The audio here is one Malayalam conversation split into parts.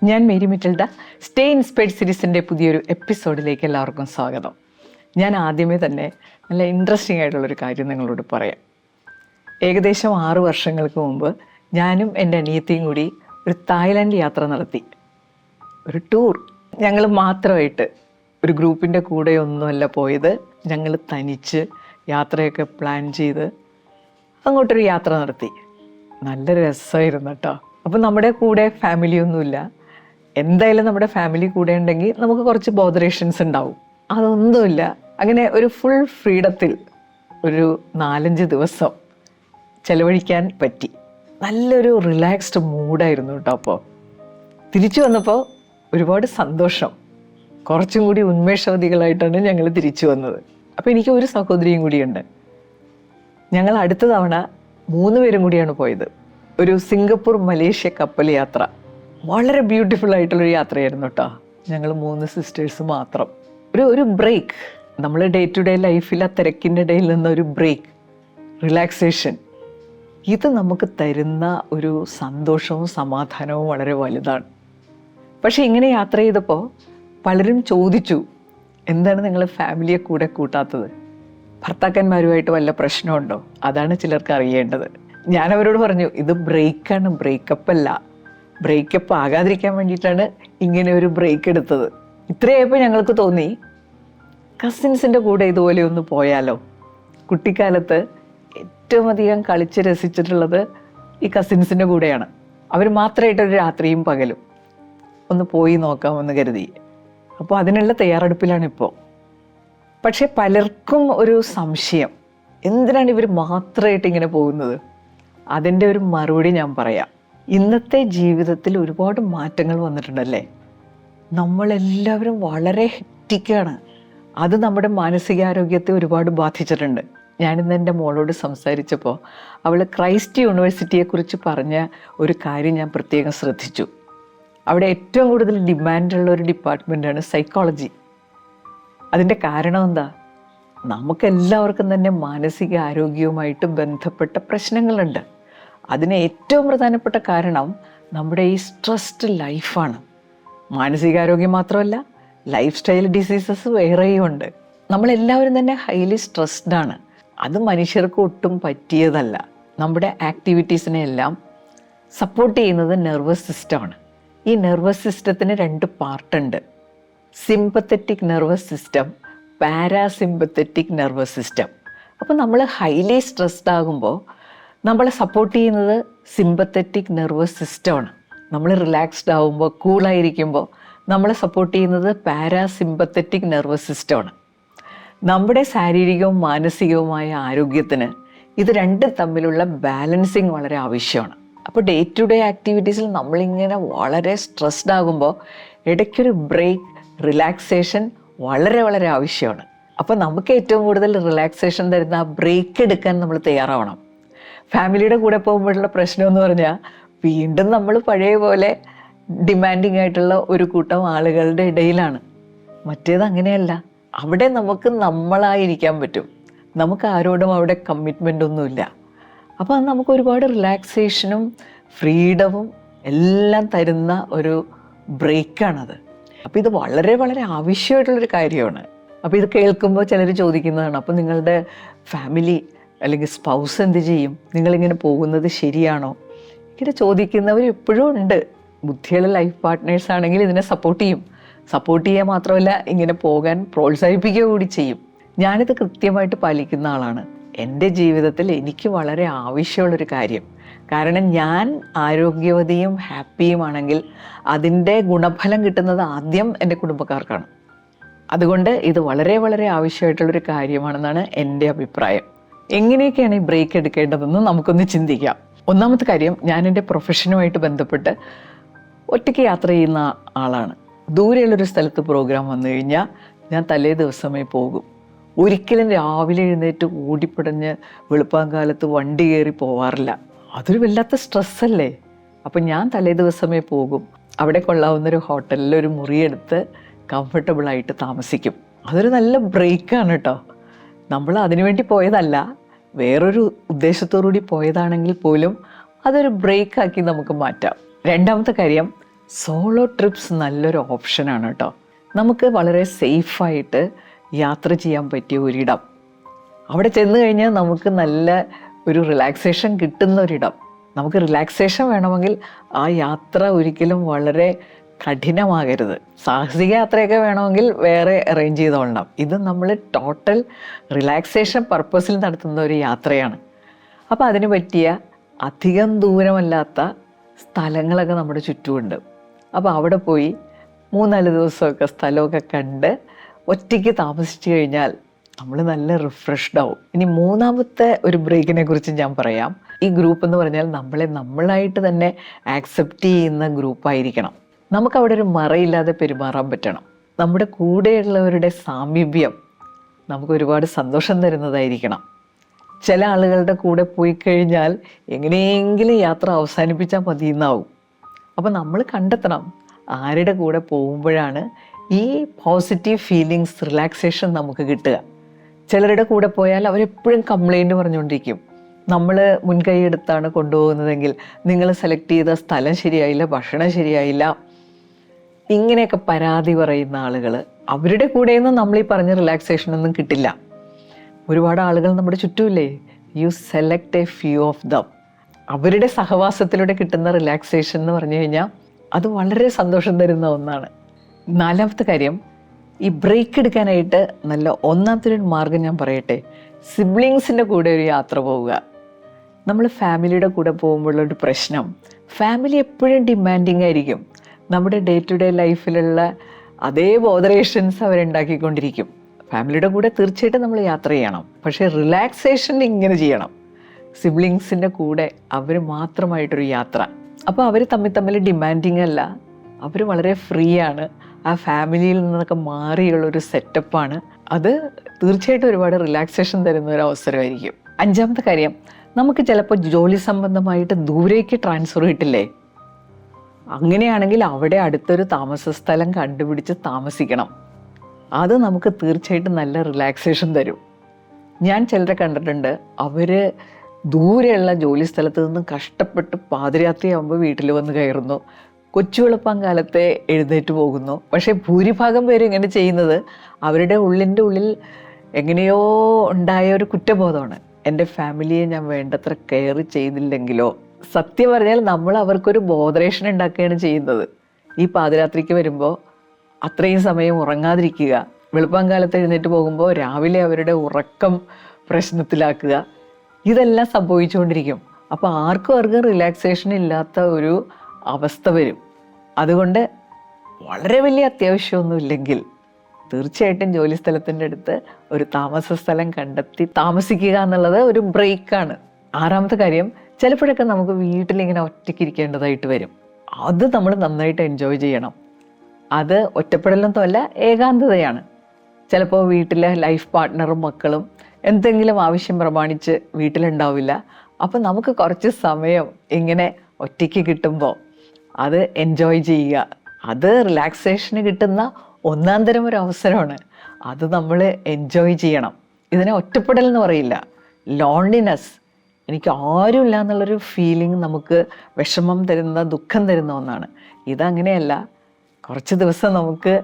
ഞാൻ മേരി മിറ്റിൽഡ. സ്റ്റേ ഇൻസ്പയർഡ് സീരീസിൻ്റെ പുതിയൊരു എപ്പിസോഡിലേക്ക് എല്ലാവർക്കും സ്വാഗതം. ഞാൻ ആദ്യമേ തന്നെ നല്ല ഇൻട്രസ്റ്റിംഗ് ആയിട്ടുള്ളൊരു കാര്യം നിങ്ങളോട് പറയാം. ഏകദേശം 6 വർഷങ്ങൾക്ക് മുമ്പ് ഞാനും എൻ്റെ അനിയത്തിയും കൂടി ഒരു തായ്ലാൻഡ് യാത്ര നടത്തി. ഒരു ടൂർ. ഞങ്ങൾ മാത്രമായിട്ട്, ഒരു ഗ്രൂപ്പിൻ്റെ കൂടെ ഒന്നുമല്ല പോയത്. ഞങ്ങൾ തനിച്ച് യാത്രയൊക്കെ പ്ലാൻ ചെയ്ത് അങ്ങോട്ടൊരു യാത്ര നടത്തി. നല്ല രസമായിരുന്നു കേട്ടോ. അപ്പം നമ്മുടെ കൂടെ ഫാമിലിയൊന്നുമില്ല. എന്തായാലും നമ്മുടെ ഫാമിലി കൂടെ ഉണ്ടെങ്കിൽ നമുക്ക് കുറച്ച് ബോധറേഷൻസ് ഉണ്ടാവും. അതൊന്നുമില്ല. അങ്ങനെ ഒരു ഫുൾ ഫ്രീഡത്തിൽ ഒരു 4-5 ദിവസം ചെലവഴിക്കാൻ പറ്റി. നല്ലൊരു റിലാക്സ്ഡ് മൂഡായിരുന്നു കേട്ടോ. അപ്പോൾ തിരിച്ചു വന്നപ്പോൾ ഒരുപാട് സന്തോഷം. കുറച്ചും കൂടി ഉന്മേഷവതികളായിട്ടാണ് ഞങ്ങൾ തിരിച്ചു വന്നത്. അപ്പോൾ എനിക്ക് ഒരു സഹോദരിയും കൂടിയുണ്ട്. ഞങ്ങൾ അടുത്ത തവണ 3 പേരും കൂടിയാണ് പോയത്. ഒരു സിംഗപ്പൂർ മലേഷ്യ കപ്പൽ യാത്ര. വളരെ ബ്യൂട്ടിഫുൾ ആയിട്ടുള്ളൊരു യാത്രയായിരുന്നു കേട്ടോ. ഞങ്ങൾ 3 സിസ്റ്റേഴ്സ് മാത്രം. ഒരു ബ്രേക്ക്. നമ്മൾ ഡേ ടു ഡേ ലൈഫിൽ ആ തിരക്കിൻ്റെ ഇടയിൽ നിന്നൊരു ബ്രേക്ക്, റിലാക്സേഷൻ, ഇത് നമുക്ക് തരുന്ന ഒരു സന്തോഷവും സമാധാനവും വളരെ വലുതാണ്. പക്ഷേ ഇങ്ങനെ യാത്ര ചെയ്തപ്പോൾ പലരും ചോദിച്ചു, എന്താണ് നിങ്ങൾ ഫാമിലിയെ കൂടെ കൂട്ടാത്തത്? ഭർത്താക്കന്മാരുമായിട്ട് വല്ല പ്രശ്നമുണ്ടോ? അതാണ് ചിലർക്ക് അറിയേണ്ടത്. ഞാൻ അവരോട് പറഞ്ഞു, ഇത് ബ്രേക്കാണ്, ബ്രേക്കപ്പ് അല്ല. ബ്രേക്കപ്പ് ആകാതിരിക്കാൻ വേണ്ടിയിട്ടാണ് ഇങ്ങനെ ഒരു ബ്രേക്ക് എടുത്തത്. ഇത്രയായപ്പോൾ ഞങ്ങൾക്ക് തോന്നി, കസിൻസിൻ്റെ കൂടെ ഇതുപോലെ ഒന്ന് പോയാലോ. കുട്ടിക്കാലത്ത് ഏറ്റവും അധികം കളിച്ച് രസിച്ചിട്ടുള്ളത് ഈ കസിൻസിൻ്റെ കൂടെയാണ്. അവർ മാത്രമായിട്ടൊരു രാത്രിയും പകലും ഒന്ന് പോയി നോക്കാമെന്ന് കരുതി. അപ്പോൾ അതിനുള്ള തയ്യാറെടുപ്പിലാണിപ്പോൾ. പക്ഷേ പലർക്കും ഒരു സംശയം, എന്തിനാണ് ഇവർ മാത്രമായിട്ട് ഇങ്ങനെ പോകുന്നത്? അതിൻ്റെ ഒരു മറുപടി ഞാൻ പറയാം. ഇന്നത്തെ ജീവിതത്തിൽ ഒരുപാട് മാറ്റങ്ങൾ വന്നിട്ടുണ്ടല്ലേ. നമ്മളെല്ലാവരും വളരെ ഹെക്റ്റിക്കാണ്. അത് നമ്മുടെ മാനസികാരോഗ്യത്തെ ഒരുപാട് ബാധിച്ചിട്ടുണ്ട്. ഞാനിന്ന് എൻ്റെ മോളോട് സംസാരിച്ചപ്പോൾ അവൾ ക്രൈസ്റ്റ് യൂണിവേഴ്സിറ്റിയെക്കുറിച്ച് പറഞ്ഞ ഒരു കാര്യം ഞാൻ പ്രത്യേകം ശ്രദ്ധിച്ചു. അവിടെ ഏറ്റവും കൂടുതൽ ഡിമാൻഡുള്ള ഒരു ഡിപ്പാർട്ട്മെൻറ്റാണ് സൈക്കോളജി. അതിൻ്റെ കാരണം എന്താ? നമുക്കെല്ലാവർക്കും തന്നെ മാനസിക ആരോഗ്യവുമായിട്ട് ബന്ധപ്പെട്ട പ്രശ്നങ്ങളുണ്ട്. അതിന് ഏറ്റവും പ്രധാനപ്പെട്ട കാരണം നമ്മുടെ ഈ സ്ട്രെസ്ഡ് ലൈഫാണ്. മാനസികാരോഗ്യം മാത്രമല്ല, ലൈഫ് സ്റ്റൈൽ ഡിസീസസ് വേറെയും ഉണ്ട്. നമ്മളെല്ലാവരും തന്നെ ഹൈലി സ്ട്രെസ്ഡ് ആണ്. അത് മനുഷ്യർക്ക് ഒട്ടും പറ്റിയതല്ല. നമ്മുടെ ആക്ടിവിറ്റീസിനെ എല്ലാം സപ്പോർട്ട് ചെയ്യുന്നത് നെർവസ് സിസ്റ്റമാണ്. ഈ നെർവസ് സിസ്റ്റത്തിന് 2 പാർട്ടുണ്ട്. Sympathetic nervous system, parasympathetic nervous system. അപ്പോൾ നമ്മൾ ഹൈലി സ്ട്രെസ്ഡ് ആകുമ്പോൾ നമ്മളെ സപ്പോർട്ട് ചെയ്യുന്നത് സിമ്പത്തറ്റിക് നെർവസ് സിസ്റ്റമാണ്. നമ്മൾ റിലാക്സ്ഡ് ആകുമ്പോൾ, കൂളായിരിക്കുമ്പോൾ നമ്മളെ സപ്പോർട്ട് ചെയ്യുന്നത് പാരാസിമ്പത്തറ്റിക് നെർവസ് സിസ്റ്റമാണ്. നമ്മുടെ ശാരീരികവും മാനസികവുമായ ആരോഗ്യത്തിന് ഇത് 2 തമ്മിലുള്ള ബാലൻസിങ് വളരെ ആവശ്യമാണ്. അപ്പോൾ ഡേ ടു ഡേ ആക്ടിവിറ്റീസിൽ നമ്മളിങ്ങനെ വളരെ സ്ട്രെസ്ഡ് ആകുമ്പോൾ ഇടയ്ക്കൊരു ബ്രേക്ക്, റിലാക്സേഷൻ വളരെ വളരെ ആവശ്യമാണ്. അപ്പോൾ നമുക്ക് ഏറ്റവും കൂടുതൽ റിലാക്സേഷൻ തരുന്ന ആ ബ്രേക്ക് എടുക്കാൻ നമ്മൾ തയ്യാറാവണം. ഫാമിലിയുടെ കൂടെ പോകുമ്പോഴുള്ള പ്രശ്നം എന്ന് പറഞ്ഞാൽ, വീണ്ടും നമ്മൾ പഴയ പോലെ ഡിമാൻഡിങ് ആയിട്ടുള്ള ഒരു കൂട്ടം ആളുകളുടെ ഇടയിലാണ്. മറ്റേത് അങ്ങനെയല്ല. അവിടെ നമുക്ക് നമ്മളായിരിക്കാൻ പറ്റും. നമുക്ക് ആരോടും അവിടെ കമ്മിറ്റ്മെൻ്റ് ഒന്നുമില്ല. അപ്പോൾ അത് നമുക്ക് ഒരുപാട് റിലാക്സേഷനും ഫ്രീഡവും എല്ലാം തരുന്ന ഒരു ബ്രേക്കാണത്. അപ്പോൾ ഇത് വളരെ വളരെ ആവശ്യമായിട്ടുള്ളൊരു കാര്യമാണ്. അപ്പോൾ ഇത് കേൾക്കുമ്പോൾ ചിലർ ചോദിക്കുന്നതാണ്, അപ്പോൾ നിങ്ങളുടെ ഫാമിലി അല്ലെങ്കിൽ സ്പൗസ് എന്ത് ചെയ്യും? നിങ്ങളിങ്ങനെ പോകുന്നത് ശരിയാണോ? ഇങ്ങനെ ചോദിക്കുന്നവർ എപ്പോഴും ഉണ്ട്. ബുദ്ധിയുള്ള ലൈഫ് പാർട്ട്നേഴ്സ് ആണെങ്കിൽ ഇതിനെ സപ്പോർട്ട് ചെയ്യും. സപ്പോർട്ട് ചെയ്യുക മാത്രമല്ല, ഇങ്ങനെ പോകാൻ പ്രോത്സാഹിപ്പിക്കുക കൂടി ചെയ്യും. ഞാനിത് കൃത്യമായിട്ട് പാലിക്കുന്ന ആളാണ്. എൻ്റെ ജീവിതത്തിൽ എനിക്ക് വളരെ ആവശ്യമുള്ളൊരു കാര്യം. കാരണം ഞാൻ ആരോഗ്യവതിയും ഹാപ്പിയുമാണെങ്കിൽ അതിൻ്റെ ഗുണഫലം കിട്ടുന്നത് ആദ്യം എൻ്റെ കുടുംബക്കാർക്കാണ്. അതുകൊണ്ട് ഇത് വളരെ വളരെ ആവശ്യമായിട്ടുള്ളൊരു കാര്യമാണെന്നാണ് എൻ്റെ അഭിപ്രായം. എങ്ങനെയൊക്കെയാണ് ഈ ബ്രേക്ക് എടുക്കേണ്ടതെന്ന് നമുക്കൊന്ന് ചിന്തിക്കാം. ഒന്നാമത്തെ കാര്യം, ഞാൻ എൻ്റെ പ്രൊഫഷനുമായിട്ട് ബന്ധപ്പെട്ട് ഒറ്റയ്ക്ക് യാത്ര ചെയ്യുന്ന ആളാണ്. ദൂരെയുള്ളൊരു സ്ഥലത്ത് പ്രോഗ്രാം വന്നു കഴിഞ്ഞാൽ ഞാൻ തലേ ദിവസമേ പോകും. ഒരിക്കലും രാവിലെ എഴുന്നേറ്റ് ഓടിപ്പിടഞ്ഞ് വെളുപ്പാങ്കാലത്ത് വണ്ടി കയറി പോവാറില്ല. അതൊരു വല്ലാത്ത സ്ട്രെസ്സല്ലേ. അപ്പം ഞാൻ തലേ ദിവസമേ പോകും. അവിടെ കൊള്ളാവുന്നൊരു ഹോട്ടലിൽ ഒരു മുറിയെടുത്ത് കംഫർട്ടബിളായിട്ട് താമസിക്കും. അതൊരു നല്ല ബ്രേക്കാണ് കേട്ടോ. നമ്മൾ അതിനുവേണ്ടി പോയതല്ല, വേറൊരു ഉദ്ദേശത്തോടുകൂടി പോയതാണെങ്കിൽ പോലും അതൊരു ബ്രേക്കാക്കി നമുക്ക് മാറ്റാം. രണ്ടാമത്തെ കാര്യം, സോളോ ട്രിപ്സ് നല്ലൊരു ഓപ്ഷനാണ് കേട്ടോ. നമുക്ക് വളരെ സേഫായിട്ട് യാത്ര ചെയ്യാൻ പറ്റിയ ഒരിടം, അവിടെ ചെന്ന് കഴിഞ്ഞാൽ നമുക്ക് നല്ല ഒരു റിലാക്സേഷൻ കിട്ടുന്ന ഒരിടം. നമുക്ക് റിലാക്സേഷൻ വേണമെങ്കിൽ ആ യാത്ര ഒരിക്കലും വളരെ കഠിനമാകരുത്. സാഹസിക യാത്രയൊക്കെ വേണമെങ്കിൽ വേറെ അറേഞ്ച് ചെയ്തോളണം. ഇത് നമ്മൾ ടോട്ടൽ റിലാക്സേഷൻ പർപ്പസിൽ നടത്തുന്ന ഒരു യാത്രയാണ്. അപ്പോൾ അതിന് പറ്റിയ അധികം ദൂരമല്ലാത്ത സ്ഥലങ്ങളൊക്കെ നമ്മുടെ ചുറ്റുമുണ്ട്. അപ്പോൾ അവിടെ പോയി 3-4 ദിവസമൊക്കെ സ്ഥലമൊക്കെ കണ്ട് ഒറ്റയ്ക്ക് താമസിച്ചു കഴിഞ്ഞാൽ നമ്മൾ നല്ല റിഫ്രഷ്ഡ് ആവും. ഇനി മൂന്നാമത്തെ ഒരു ബ്രേക്കിനെ കുറിച്ച് ഞാൻ പറയാം. ഈ ഗ്രൂപ്പ് എന്ന് പറഞ്ഞാൽ നമ്മളായിട്ട് തന്നെ ആക്സെപ്റ്റ് ചെയ്യുന്ന ഗ്രൂപ്പായിരിക്കണം. നമുക്കവിടെ ഒരു മറയില്ലാതെ പെരുമാറാൻ പറ്റണം. നമ്മുടെ കൂടെയുള്ളവരുടെ സാമീപ്യം നമുക്ക് ഒരുപാട് സന്തോഷം തരുന്നതായിരിക്കണം. ചില ആളുകളുടെ കൂടെ പോയി കഴിഞ്ഞാൽ എങ്ങനെയെങ്കിലും യാത്ര അവസാനിപ്പിച്ചാൽ മതിയെന്നാവും. അപ്പോൾ നമ്മൾ കണ്ടെത്തണം ആരുടെ കൂടെ പോകുമ്പോഴാണ് ഈ പോസിറ്റീവ് ഫീലിങ്സ്, റിലാക്സേഷൻ നമുക്ക് കിട്ടുക. ചിലരുടെ കൂടെ പോയാൽ അവരെപ്പോഴും കംപ്ലൈൻറ്റ് പറഞ്ഞുകൊണ്ടിരിക്കും. നമ്മൾ മുൻകൈ എടുത്താണ് കൊണ്ടുപോകുന്നതെങ്കിൽ നിങ്ങൾ സെലക്ട് ചെയ്ത സ്ഥലം ശരിയായില്ല, ഭക്ഷണം ശരിയായില്ല, ഇങ്ങനെയൊക്കെ പരാതി പറയുന്ന ആളുകൾ, അവരുടെ കൂടെയൊന്നും നമ്മൾ ഈ പറഞ്ഞ റിലാക്സേഷനൊന്നും കിട്ടില്ല. ഒരുപാട് ആളുകൾ നമ്മുടെ ചുറ്റുമില്ലേ. You select a few of them. അവരുടെ സഹവാസത്തിലൂടെ കിട്ടുന്ന റിലാക്സേഷൻ എന്ന് പറഞ്ഞു കഴിഞ്ഞാൽ അത് വളരെ സന്തോഷം തരുന്ന ഒന്നാണ്. നാലാമത്തെ കാര്യം, ഈ ബ്രേക്ക് എടുക്കാനായിട്ട് നല്ല ഒന്നാമത്തെ ഒരു മാർഗം ഞാൻ പറയട്ടെ. സിബ്ലിങ്സിൻ്റെ കൂടെ ഒരു യാത്ര പോവുക. നമ്മൾ ഫാമിലിയുടെ കൂടെ പോകുമ്പോഴുള്ളൊരു പ്രശ്നം, ഫാമിലി എപ്പോഴും ഡിമാൻഡിങ് ആയിരിക്കും. നമ്മുടെ ഡേ ടു ഡേ ലൈഫിലുള്ള അതേ ബോദറേഷൻസ് അവരുണ്ടാക്കിക്കൊണ്ടിരിക്കും. ഫാമിലിയുടെ കൂടെ തീർച്ചയായിട്ടും നമ്മൾ യാത്ര ചെയ്യണം, പക്ഷേ റിലാക്സേഷൻ ഇങ്ങനെ ചെയ്യണം. സിബ്ലിങ്സിൻ്റെ കൂടെ അവർ മാത്രമായിട്ടൊരു യാത്ര. അപ്പോൾ അവർ തമ്മിൽ ഡിമാൻഡിങ് അല്ല, അവർ വളരെ ഫ്രീ ആണ്. ആ ഫാമിലിയിൽ നിന്നൊക്കെ മാറിയുള്ളൊരു സെറ്റപ്പാണ്. അത് തീർച്ചയായിട്ടും ഒരുപാട് റിലാക്സേഷൻ തരുന്ന ഒരു അവസരമായിരിക്കും. അഞ്ചാമത്തെ കാര്യം, നമുക്ക് ചിലപ്പോൾ ജോലി സംബന്ധമായിട്ട് ദൂരേക്ക് ട്രാൻസ്ഫർ കിട്ടില്ലേ. അങ്ങനെയാണെങ്കിൽ അവിടെ അടുത്തൊരു താമസ സ്ഥലം കണ്ടുപിടിച്ച് താമസിക്കണം. അത് നമുക്ക് തീർച്ചയായിട്ടും നല്ല റിലാക്സേഷൻ തരും. ഞാൻ ചിലരെ കണ്ടിട്ടുണ്ട്, അവർ ദൂരെയുള്ള ജോലി സ്ഥലത്ത് നിന്ന് കഷ്ടപ്പെട്ട് പാതിരാത്രിയാകുമ്പോൾ വീട്ടിൽ വന്ന് കയറുന്നു, കൊച്ചു വെളുപ്പം കാലത്തെ എഴുന്നേറ്റ് പോകുന്നു. പക്ഷേ ഭൂരിഭാഗം പേരും ഇങ്ങനെ ചെയ്യുന്നത് അവരുടെ ഉള്ളിൽ എങ്ങനെയോ ഉണ്ടായ ഒരു കുറ്റബോധമാണ്. എൻ്റെ ഫാമിലിയെ ഞാൻ വേണ്ടത്ര കെയർ ചെയ്തില്ലെങ്കിലോ. സത്യം പറഞ്ഞാൽ നമ്മൾ അവർക്കൊരു ബോധറേഷൻ ഉണ്ടാക്കുകയാണ് ചെയ്യുന്നത്. ഈ പാതിരാത്രിക്ക് വരുമ്പോൾ അത്രയും സമയം ഉറങ്ങാതിരിക്കുക, വെളുപ്പം കാലത്ത് എഴുന്നേറ്റ് പോകുമ്പോൾ രാവിലെ അവരുടെ ഉറക്കം പ്രശ്നത്തിലാക്കുക, ഇതെല്ലാം സംഭവിച്ചുകൊണ്ടിരിക്കും. അപ്പോൾ ആർക്കും റിലാക്സേഷൻ ഇല്ലാത്ത ഒരു അവസ്ഥ വരും. അതുകൊണ്ട് വളരെ വലിയ അത്യാവശ്യമൊന്നുമില്ലെങ്കിൽ തീർച്ചയായിട്ടും ജോലി സ്ഥലത്തിൻ്റെ അടുത്ത് ഒരു താമസ സ്ഥലം കണ്ടെത്തി താമസിക്കുക എന്നുള്ളത് ഒരു ബ്രേക്കാണ്. ആറാമത്തെ കാര്യം, ചിലപ്പോഴൊക്കെ നമുക്ക് വീട്ടിലിങ്ങനെ ഒറ്റയ്ക്കിരിക്കേണ്ടതായിട്ട് വരും. അത് നമ്മൾ നന്നായിട്ട് എൻജോയ് ചെയ്യണം. അത് ഒറ്റപ്പെടലൊന്നുമല്ല, ഏകാന്തതയാണ്. ചിലപ്പോൾ വീട്ടിലെ ലൈഫ് പാർട്ട്ണറും മക്കളും എന്തെങ്കിലും ആവശ്യം പ്രമാണിച്ച് വീട്ടിലുണ്ടാവില്ല. അപ്പം നമുക്ക് കുറച്ച് സമയം ഇങ്ങനെ ഒറ്റയ്ക്ക് കിട്ടുമ്പോൾ അത് എൻജോയ് ചെയ്യുക. അത് റിലാക്സേഷന് കിട്ടുന്ന ഒന്നാം തരം ഒരു അവസരമാണ്. അത് നമ്മൾ എൻജോയ് ചെയ്യണം. ഇതിനെ ഒറ്റപ്പെടൽ എന്ന് പറയില്ല, ലോൺലിനെസ്. എനിക്ക് ആരുമില്ല എന്നുള്ളൊരു ഫീലിംഗ് നമുക്ക് വിഷമം തരുന്ന, ദുഃഖം തരുന്ന ഒന്നാണ്. ഇതങ്ങനെയല്ല. കുറച്ച് ദിവസം നമുക്ക്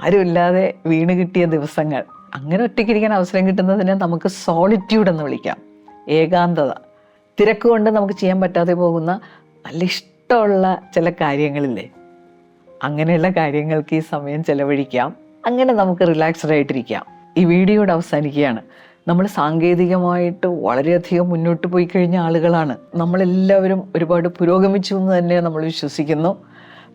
ആരുമില്ലാതെ വീണ് കിട്ടിയ ദിവസങ്ങൾ, അങ്ങനെ ഒറ്റയ്ക്കിരിക്കാൻ അവസരം കിട്ടുന്നതിനെ നമുക്ക് സോളിറ്റ്യൂഡ് എന്ന് വിളിക്കാം. ഏകാന്തത. തിരക്ക് കൊണ്ട് നമുക്ക് ചെയ്യാൻ പറ്റാതെ പോകുന്ന നല്ല ഇഷ്ടമുള്ള ചില കാര്യങ്ങളില്ലേ, അങ്ങനെയുള്ള കാര്യങ്ങൾക്ക് ഈ സമയം ചെലവഴിക്കാം. അങ്ങനെ നമുക്ക് റിലാക്സ്ഡ് ആയിട്ടിരിക്കാം. ഈ വീഡിയോയുടെ അവസാനിക്കുകയാണ്. നമ്മൾ സാങ്കേതികമായിട്ട് വളരെയധികം മുന്നോട്ട് പോയി കഴിഞ്ഞ ആളുകളാണ്. നമ്മളെല്ലാവരും ഒരുപാട് പുരോഗമിച്ചു എന്ന് തന്നെ നമ്മൾ വിശ്വസിക്കുന്നു.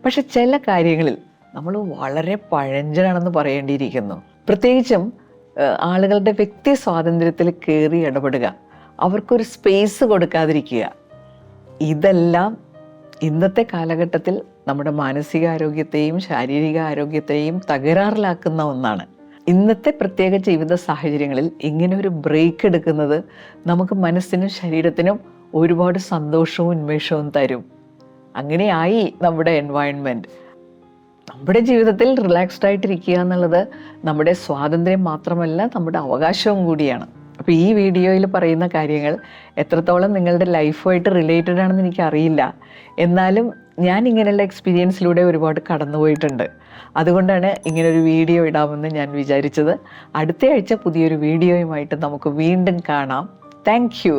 പക്ഷെ ചില കാര്യങ്ങളിൽ നമ്മൾ വളരെ പഴഞ്ചനാണെന്ന് പറയേണ്ടിയിരിക്കുന്നു. പ്രത്യേകിച്ചും ആളുകളുടെ വ്യക്തി സ്വാതന്ത്ര്യത്തിൽ കയറി ഇടപെടുക, അവർക്കൊരു സ്പേസ് കൊടുക്കാതിരിക്കുക, ഇതെല്ലാം ഇന്നത്തെ കാലഘട്ടത്തിൽ നമ്മുടെ മാനസികാരോഗ്യത്തെയും ശാരീരിക ആരോഗ്യത്തെയും തകരാറിലാക്കുന്ന ഒന്നാണ്. ഇന്നത്തെ പ്രത്യേക ജീവിത സാഹചര്യങ്ങളിൽ ഇങ്ങനെ ഒരു ബ്രേക്ക് എടുക്കുന്നത് നമുക്ക് മനസ്സിനും ശരീരത്തിനും ഒരുപാട് സന്തോഷവും ഉന്മേഷവും തരും. അങ്ങനെയായി നമ്മുടെ എൻവയൺമെൻറ്റ്. നമ്മുടെ ജീവിതത്തിൽ റിലാക്സ്ഡ് ആയിട്ടിരിക്കുക എന്നുള്ളത് നമ്മുടെ സ്വാതന്ത്ര്യം മാത്രമല്ല, നമ്മുടെ അവകാശവും കൂടിയാണ്. അപ്പോൾ ഈ വീഡിയോയിൽ പറയുന്ന കാര്യങ്ങൾ എത്രത്തോളം നിങ്ങളുടെ ലൈഫുമായിട്ട് റിലേറ്റഡ് ആണെന്ന് എനിക്കറിയില്ല. എന്നാലും ഞാൻ ഇങ്ങനെയുള്ള എക്സ്പീരിയൻസിലൂടെ ഒരുപാട് കടന്നുപോയിട്ടുണ്ട്. അതുകൊണ്ടാണ് ഇങ്ങനൊരു വീഡിയോ ഇടാമെന്ന് ഞാൻ വിചാരിച്ചത്. അടുത്ത ആഴ്ച പുതിയൊരു വീഡിയോയുമായിട്ട് നമുക്ക് വീണ്ടും കാണാം. Thank you.